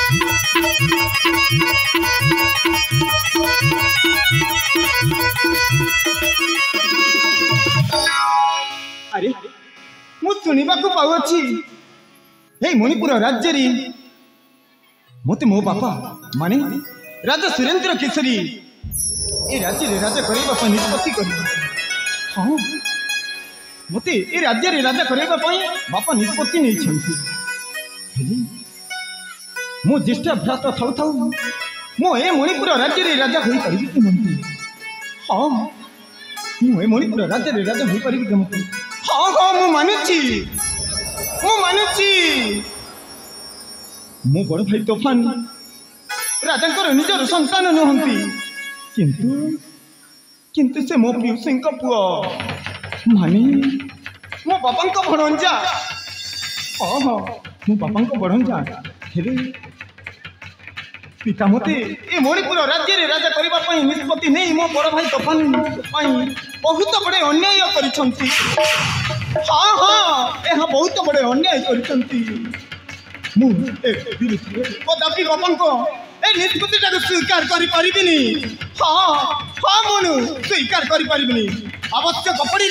अरे मु शुणा पाऊँगी हे मणिपुर राज्य मत मो बापा माने राजा सुरेंद्र केसरी ए राज्य राजा करने निष्पत्ति कर हाँ मत ए राज्य राजा करने बापा निष्पत्ति नहीं मो ज्येष्ठ भ्रात थाउ थाउ मो ए मणिपुर राज्य राजा हो पारि केमती हाँ मु ए मणिपुर राज्य राजा हो पारि केमती हाँ हाँ मु मानुची मो बड़ भाई तोफान राजा निजर संतान नुहंती किंतु किंतु से मो पियुषी पुआ माने मो बापा भणंजा हाँ हाँ मो बापा भणंजा हेले पिता मते ए मणिपुर राज्य राजा करने निष्पत्ति नहीं मो बड़ भाई तोफान बहुत बड़े अन्याय करिसंती हाँ हाँ यह बहुत बड़े अन्याय करिसंती मु कदापि बापा को ए निष्पत्ति स्वीकार करिपारिबिनी हाँ हाँ मनु स्वीकार करिपारिबिनी आवश्यक पड़े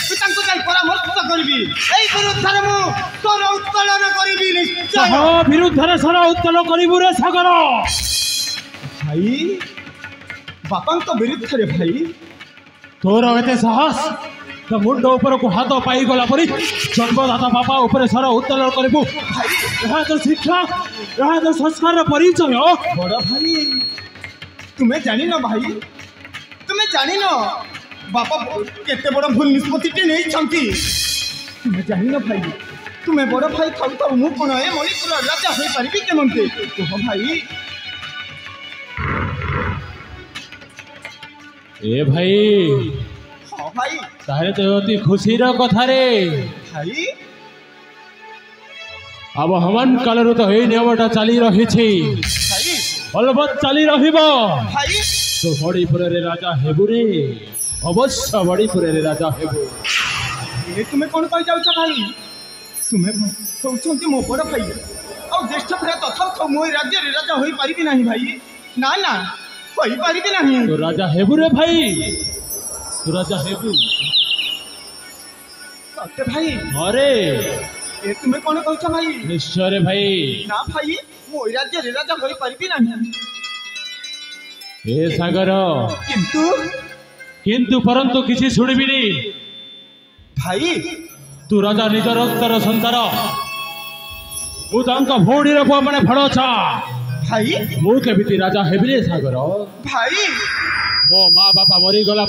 पितांको जाई परामर्श करबी एई विरुद्धरे मु स्वर उत्तोलन करबी निश्चय विरुद्धरे स्वर उत्तोलन करिबु रे सागर भाई बापांको विरुद्धरे भाई तोर एते साहस तो मुंड ऊपर को हाथ पाई गला परी जन्मदाता बापा ऊपर स्वर उत्तोलन करिबु यहाँ तो शिक्षा यहाँ तो संस्कार परिचय बड़ भाई तुम्हें जानी न भाई तुम्हें जानी न बापा केते बड़ भूल निष्पत्ति नहीं तुम्हें जानी न भाई तुम्हें बड़ भाई थाउ थाउ मु कोन ए मणिपुर राजा होई पारिबी केमते कह भाई ए भाई हाँ भाई तारे तो अति खुशी कथा रे भाई अब हवन काल तो यही नियमटा चली रही भाई बलबत चली रहिबो भाई तो मणिपुर रे राजा हेबु रे अवश्य मणिपुर रे राजा हेबु ए तुम्हें कौन कहि जाउछ भाई तुम्हें कहउछंती मो बड़ भाई आ ज्येष्ठ भ्रात तथा तो मो राज्य रे राजा होई पारिबी नहीं भाई ना ना होई पारिबी नहीं तो राजा हेबु रे भाई तो राजा हेबु सत्य भाई अरे ए तुम्हें कौन कहउछ भाई निश्चय रे भाई ना भाई मो राज्य रे राजा होई पारिबी नहीं ए सागर किंतु परंतु किसी शुणबिनी भाई तू राजा निज रक्तर संतान मुझा भौणी पुआ मैंने भड़चा भाई मु केमिति राजा हेबी सागर भाई मो माँ बापा मरीगला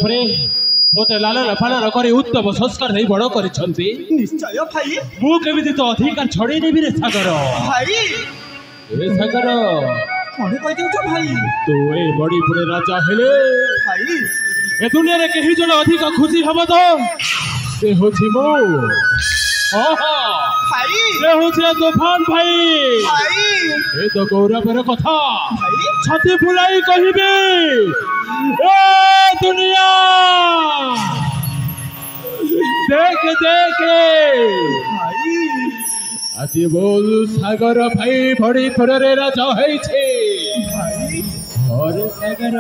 मत लालन पालन कर उत्तम संस्कार नहीं बड़ कर निश्चय भाई मु केमिति तो अधिकार छड़े नेबी रे सागर भाई ए सागर कौन कहि देउछ भाई तू ए मणिपुर राजा हेले भाई ए दुनिया रे कहीं जन अधिक खुशी हम तो से होछि मो ओहो भाई से होछि तूफान भाई भाई ए तो गौरवर कथा भाई छाती फुलाई कहिबे ए दुनिया देख देख भाई आज बोल सागर भाई मणिपुर रे राजा है भाई और सागर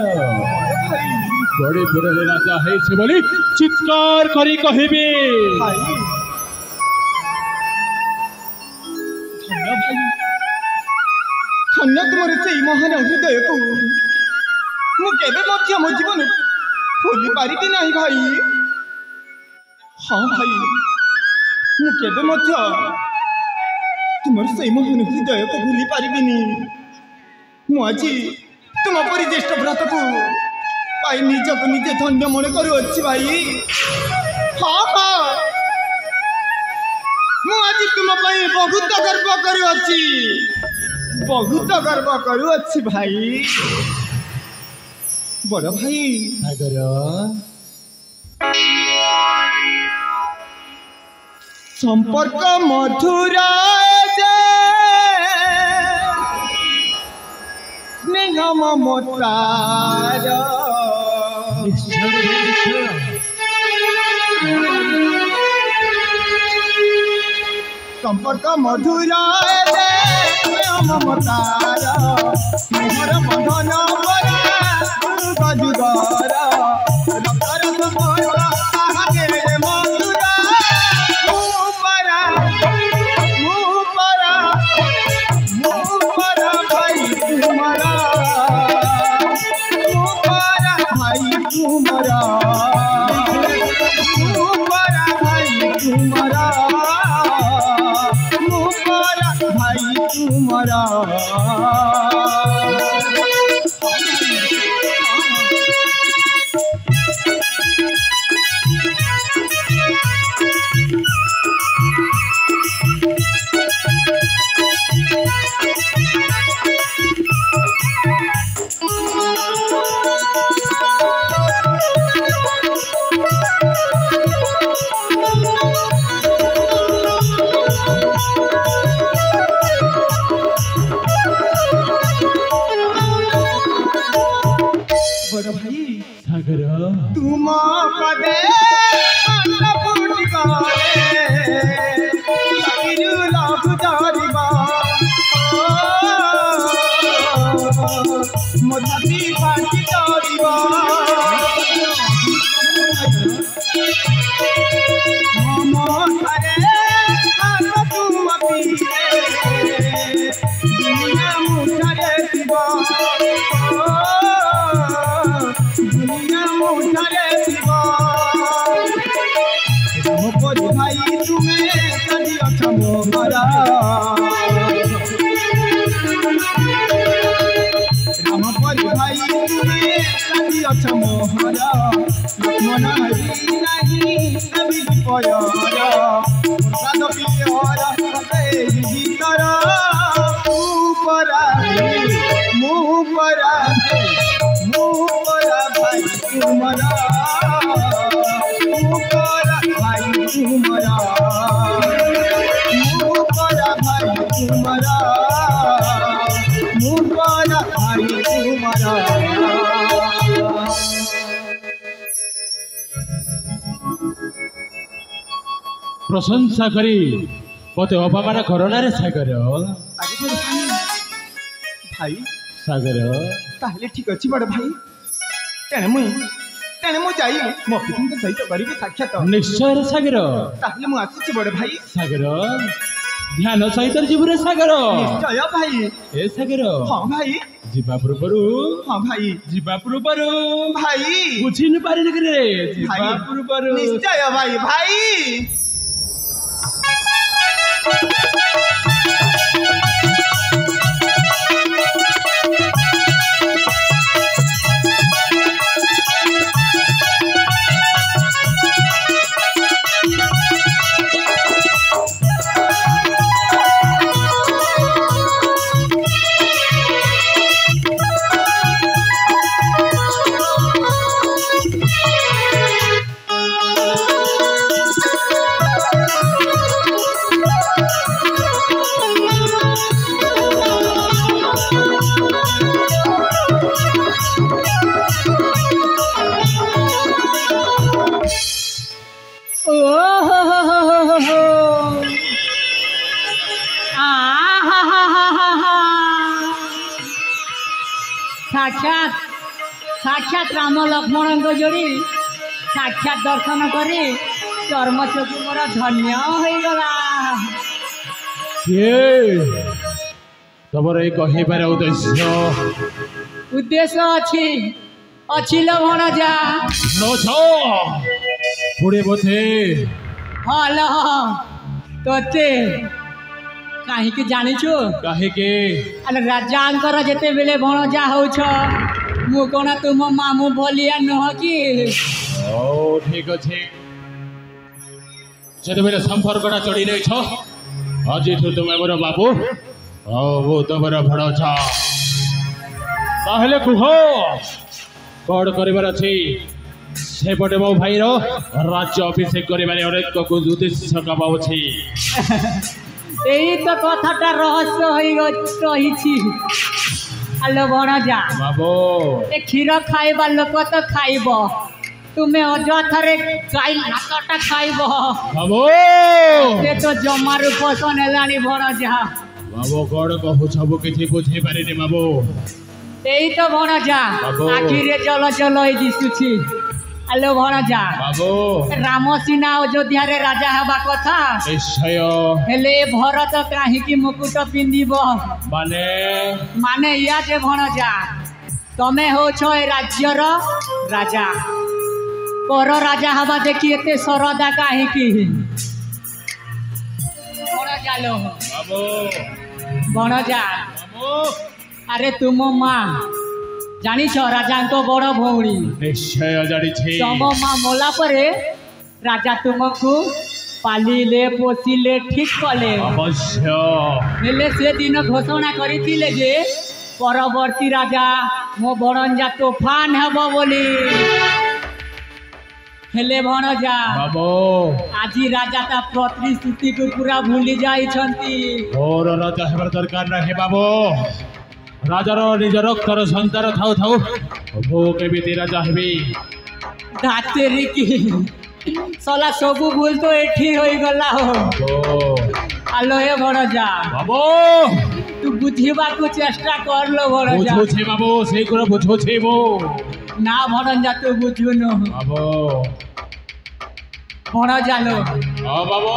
भाई मणिपुर रे राजा है बोली चित्कार करी कहबे भाई धन्य भाई धन्य तुमर से महान हृदय को मु केबे मध्य मो जीवन भूली पारिबी नहीं भाई हाँ भाई मु केबे मध्य तुमर से महान हृदय को भूली पारिबिनी मु आज तुम परी ज्येष्ठ भ्रात को पाई निज को निजे धन्य मन करुअछि भाई हाँ हाँ मु आज तुम पाई बहुत गर्व करुअछि बहुत गर्व करुअछि भाई बड़ भाई सागर संपर्क मधुरा स्नेह ममतार संपर्क मधुरा ममतार मोहर बंधन परा गजुदर रतर संबंध आगे मधुरा मुपरा भाई तुम्हारा मुपरा भाई तुम्हारा मुपरा भाई तुम्हारा मुपरा भाई तुम्हारा बड़ भाई सागर तुम पदे फुट गले लाभ जारिबा मोदी पार्टी जारिबा तुम दुनिया मुझे शिवा भाई तुम्हें कभी मोहरा रामपरी भाई तुम्हें कभी मोहरा लक्ष्मण नहीं कभी प्रसाद गीतर मुँह परा भाई तुम्हारा भाई तुम्हारा मुपरा भाई तुम्हारा मुपरा भाई तुम्हारा प्रशंसा करी मते अपमान करना रे सागर भाई सागर ताहले ठीक अछि बड़ भाई तेने मु जाई मो पितंग सहित करिबे साक्षात निश्चय रे सागर ताहले मु आसी बड़ भाई सागर ध्यान सहित जीव रे सागर निश्चय भाई ए सागर हां भाई जीवा पूर्वरु हां भाई जीवा पूर्वरु भाई बुझी न पारि रे जीवा पूर्वरु निश्चय भाई भाई साक्षात साक्षात राम लक्ष्मण जोड़ी साक्षात दर्शन करी चर्मचक्षु मोर धन्य हो गला। तमर कहबार उद्देश्य अच्छी अच्छी लो भणजा पुणे बोधे हल तोते कहीं जानिछु कहीं अरे राजा जिते बेले भणजा होछ मु कोन तुम मामू भलिया नह कि ओ ठीक अच्छे से बेले संपर्कटा चढ़ी नहीं छ आज तुम मोर बाबू वो तुम भणजा ताहले कुह कौन कर सेपटे मो भाई राज्य अभिषेक कर उद्देश्य कमाऊँगी यही तो कथाटा रहस्य रही आलो भणजा बाबू ए क्षीर खाइबा लोक तो खाइब तुम्हें अजथरे गाई नाकटा खाइब बाबू से तो जमारू पसंद है भणजा बाबू कौन कहू सब किसी बुझे पारे बाबू এই তো ভণজা বাবু। আখিরে চলো চলো এই দিশুছি আলো ভণজা बाबू রাম সিনা অযোধ্যারে রাজা হবা কথা निश्चय হেলে ভরত কাহিকি মুকুট পিন্ধিব माने মানে ইয়া যে ভণজা তমে হউছ এ রাজ্যর রাজা পর রাজা হবা দেখি এতে সরদা কাহিকি ভণজা লো बाबू ভণজা बाबू আরে তুম মা জানিছ রাজাঙ্ক বড় ভৌণী निश्चय जानी ତମ ମା ମଲା ପରେ ରାଜା ତୁମକୁ ପାଲିଲେ ପୋଷିଲେ ଠିକ କଲେ अवश्य ହେଲେ ସେଦିନ ଘୋଷଣା କରିଥିଲେ ଯେ ପରବର୍ତ୍ତୀ ରାଜା ମୋ ଭଣଜା ତୋଫାନ ହେବ ବୋଲି ହେଲେ ଭଣଜା बाबू ଆଜି ରାଜା ତା ପ୍ରତିଶ୍ରୁତିକୁ ପୁରା ଭୁଲି ଯାଇଛନ୍ତି और राजा हेबार दरकार नहीं बाबू राजार निज रक्तर संतान थाउ थाउ भो केमिति राजा हेबी ଧାତେରି କି ସଲା ସବୁ ଭୁଲ ତ ଏଠି ହୋଇଗଲା ହୋ ओ ଆଲୋ ଏ ଭଣଜା बाबू तू बुझीबाकू चेष्टा कर लो भणजा बुझो छे बाबू शीघ्र बुझो छे वो ना भणजा तू बुझुनु बाबू भणजा लो हाँ बाबू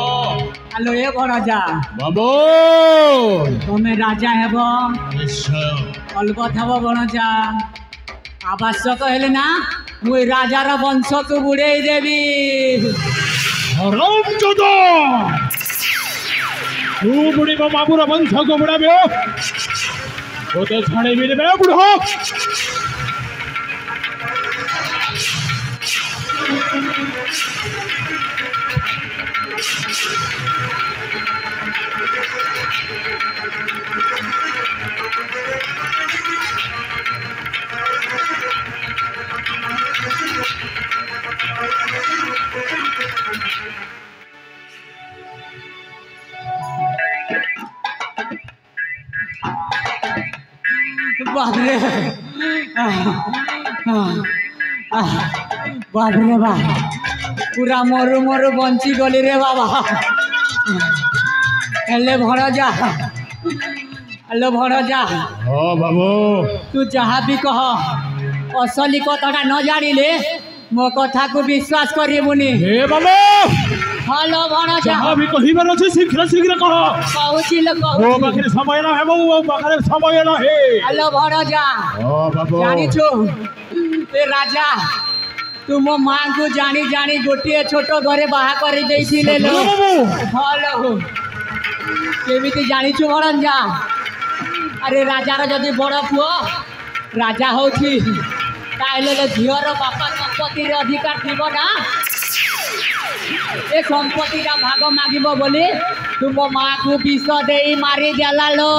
आलो ए भणजा बाबू तमे राजा हेबो निश्चय अलगत हेबो भणजा आवश्यक हेले ना मुई राजार वंश को बुड़ेई देबी हराम चोदा तू बुढ़ी बाबूर वंश को बुढ़ाबे वो तो छाड़े भी बे बुढ़ो बाबरे बाबरे बा पूरा मरु मरु बंची गली रे बाबा हेले भणजा हेलो भणजा हाँ बाबू तू जहाँ भी कह असली कथाटा न जानिले मो कथा को विश्वास करिबुनी हे बाबू हेलो भणजा जहाँ भी कहिबार अछि शीघ्र शीघ्र कह कहूची लो वो कहूची पाखरे समय ना है वो पाखरे समय ना है हेलो भणजा हाँ बाबू ଜାଣିଛୁ ଏ ରାଜା ତୁ ମୋ ମାଙ୍କୁ ଜାଣି ଜାଣି ଗୋଟିଏ ଛୋଟ ଘରେ ବାହା କରି ଦେଇଥିଲେ ଲୋ ଭଲ କେମିତି ଜାଣିଛୁ ଭଣଜା ଆରେ ରାଜାର ଯଦି ବଡ଼ ପୁଅ ରାଜା ହଉଛି ତାହେଲେ ଝିଅର ବାପା ସମ୍ପତ୍ତିରେ ଅଧିକାର ଥିବ ନା ଏ ସମ୍ପତ୍ତିଟା ଭାଗ ମାଗିବ ବୋଲି ତୁ ମୋ ମାକୁ ବିଷ ଦେଇ ମାରି ଦେଲା ଲୋ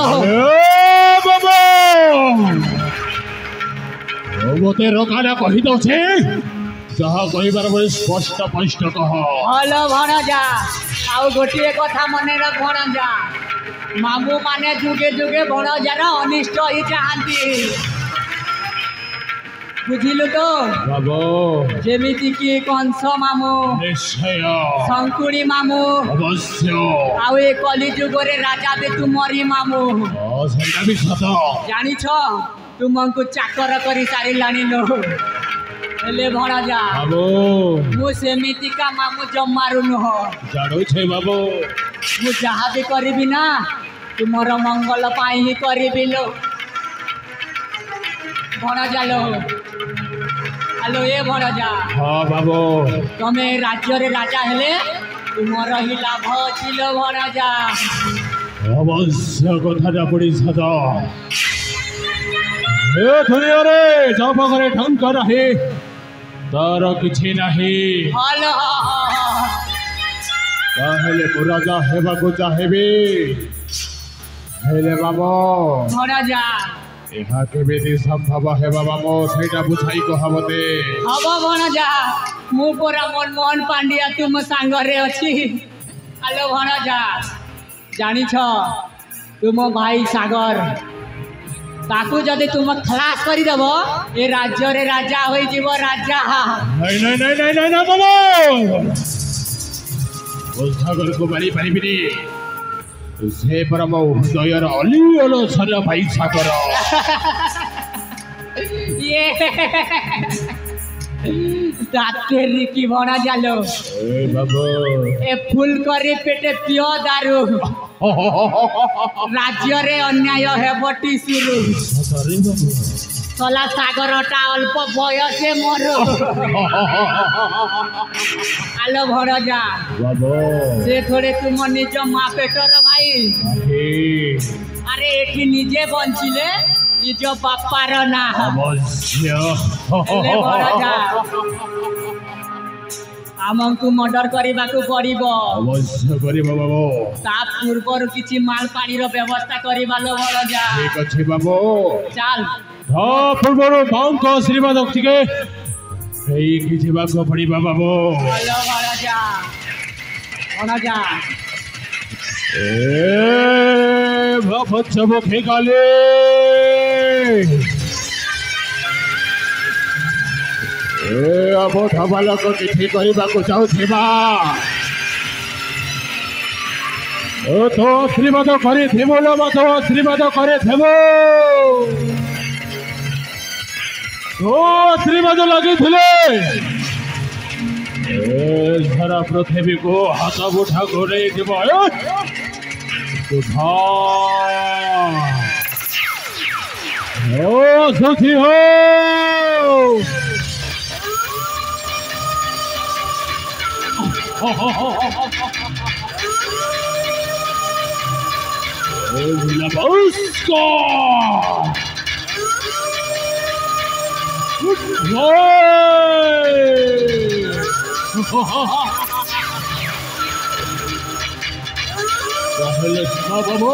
बाबू वो तेरो काना कही दो छे जहाँ कहिबार बड़ी स्पष्ट स्पष्ट कह हलो भणजा आउ गोटे कथा मने रख भणजा मामू माने जुगे जुगे भणजार अनिष्ट ही चाहती बुझिलु तो बाबू जेमिति कि कंस मामू निश्चय शंकुड़ी मामू अवश्य आउ ए कली जुगरे राजा बे तुमरी मामू सेटा भी सत जानिछ तुमको चाकर करी सारिलानी लो हेले भणजा बाबू मु सेमितिका मामू जमारु नुह जाडो छे बाबू मु जहाँ भी करी ना तुमर मंगल पाई ही करी लो भणजा लो हेलो ए भणजा हाँ बाबू तमे राज्य रे राजा हेले तुमर ही लाभ अछि लो भणजा अवश्य कथा पड़ी सत ए दुनिया रे जब करे ढंग रहे तार किछि नाही हेलो ताहेले राजा हेबाकु चाहेबी हेले बाबू भणजा ଏହା କେମିତି ସମ୍ଭବ ହେବ ବାବୁ ସେଇଟା ବୁଝାଇ କହ ମତେ ହବ ଭଣଜା ମୁଁ ପରା ମନମୋହନ ପାଣ୍ଡିଆ ତୁମ ସାଙ୍ଗରେ ଅଛି ଆଲୋ ଭଣଜା ଜାଣିଛ ତୁମ ଭାଇ ସାଗର ତାକୁ ଯଦି ତୁମ ଖ୍ଲାସ କରିଦେବ ଏ ରାଜ୍ୟରେ ରାଜା ହୋଇଯିବ ରାଜା ନାଇଁ ନାଇଁ ନାଇଁ ନାଇଁ ନାଇଁ ନା ବାବୁ ସାଗରକୁ ମାରି ପାରିବିନି ସେ ପରା ମୋ ହୃଦୟର ଅଲି ଅଲୋଚନ ଭାଇ ସାଗର। ये ডাক্তের কি ভরা জালো ଏ ବାବୁ এ ফুল করে পেটে পিও দারু রাজ্যরে অন্যায় হেবটি শুরু ସତରେ ବାବୁ চলা সাগরটা অল্প বয়সে মর আলো ভর যা ବାବୁ সে থোড়ে তুম নিজ মা পেটর ভাই ଆଖି আরে এটি নিজে বঞ্চিলে নিজ বাপার না ଅବଶ୍ୟ ହେଲେ ଭର ଯା ଆମକୁ ମର୍ଡର କରିବାକୁ ପଡିବ ଅବଶ୍ୟ କରିବ ବାବୁ। ତା ପୂର୍ବରୁ କିଛି ମାଲ ପାଣିର ବ୍ୟବସ୍ଥା କରିବା ଲୋ ଭର ଯା ଠିକ ଅଛି ବାବୁ। ଚାଲ ତା ପୂର୍ବରୁ ମାଙ୍କ ଆଶୀର୍ବାଦ ଟିକେ ହେଇକି ଯିବାକୁ ପଡ଼ିବ ବାବୁ। ଭଲ ଭର ଯା ଭର ଯା ଏ ପଛମୁଖୀ କାଲି ଏ ଅବୋଧ ବାଲକ କିଛି କରିବାକୁ ଚାହୁଁଥିବା ଓ ତୋ ଆଶୀର୍ବାଦ କରିଥିବୁ ଲୋ ତୋ ଆଶୀର୍ବାଦ କରିଥିବୁ ତୋ ଆଶୀର୍ବାଦ ଲାଗିଥିଲେ ଏ ସାରା ପୃଥିବୀକୁ ହାତ ମୁଠା ଘୋଡ଼େଇ ଯିବ। ଓ ସଖୀ ହୋ তাহলে বাবু